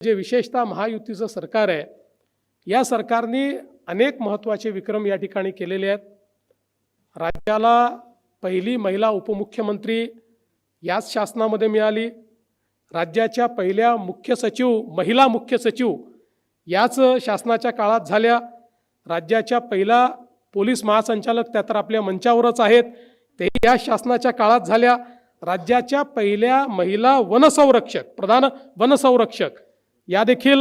जे विशेषतः महायुतीचं सरकार आहे, या सरकारने अनेक महत्त्वाचे विक्रम या ठिकाणी केलेले आहेत। राज्याला पहिली महिला उपमुख्यमंत्री याच शासनामध्ये मिळाली। राज्याच्या पहिल्या मुख्य सचिव, महिला मुख्य सचिव याच शासनाच्या काळात झाल्या। राज्याच्या पहिला पोलीस महासंचालक त्या तर आपल्या मंचावरच आहेत, ते या शासनाच्या काळात झाल्या। राज्याच्या पहिल्या महिला वनसंरक्षक, प्रधान वनसंरक्षक या देखील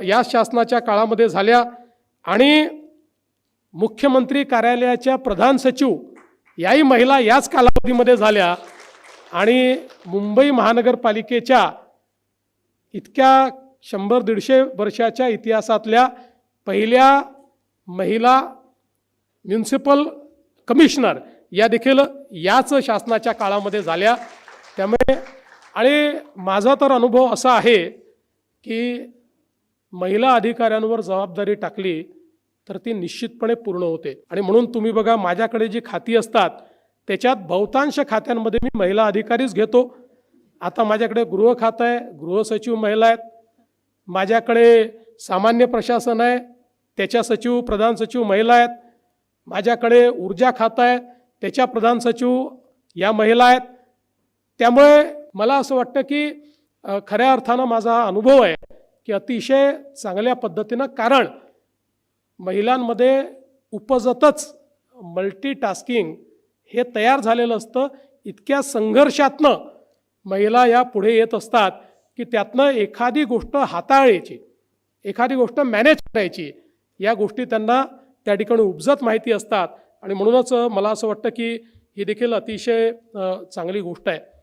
या शासनाच्या काळामध्ये झाल्या। आणि मुख्यमंत्री कार्यालयाच्या प्रधान सचिव याही महिला याच कालावधीमध्ये झाल्या। आणि मुंबई महानगरपालिकेच्या इतक्या 100-150 वर्षाच्या इतिहासातल्या पहिल्या महिला म्युनिसिपल कमिशनर या देखील याच शासनाच्या काळामध्ये झाल्या। त्यामुळे आणि माझा तर अनुभव असा आहे की महिला अधिकाऱ्यांवर जबाबदारी टाकली तर ती निश्चितपणे पूर्ण होते। आणि म्हणून तुम्ही बघा, माझ्याकडे जी खाती असतात त्याच्यात बहुतांश खात्यांमध्ये मी महिला अधिकारीच घेतो। आता माझ्याकडे गृह खातं आहे, गृह सचिव महिला आहेत। माझ्याकडे सामान्य प्रशासन आहे, त्याच्या सचिव प्रधान सचिव महिला आहेत। माझ्याकडे ऊर्जा खातं आहे, त्याच्या प्रधान सचिव या महिला आहेत। त्यामुळे मला असं वाटतं की खऱ्या अर्थानं माझा हा अनुभव आहे की अतिशय चांगल्या पद्धतीनं, कारण महिलांमध्ये उपजतच मल्टीटास्किंग हे तयार झालेलं असतं। इतक्या संघर्षातनं महिला या पुढे येत असतात की त्यातनं एखादी गोष्ट हाताळायची, एखादी गोष्ट मॅनेज करायची, या गोष्टी त्यांना त्या ठिकाणी उपजत माहिती असतात। आणि म्हणूनच मला असं वाटतं की ही देखील अतिशय चांगली गोष्ट आहे।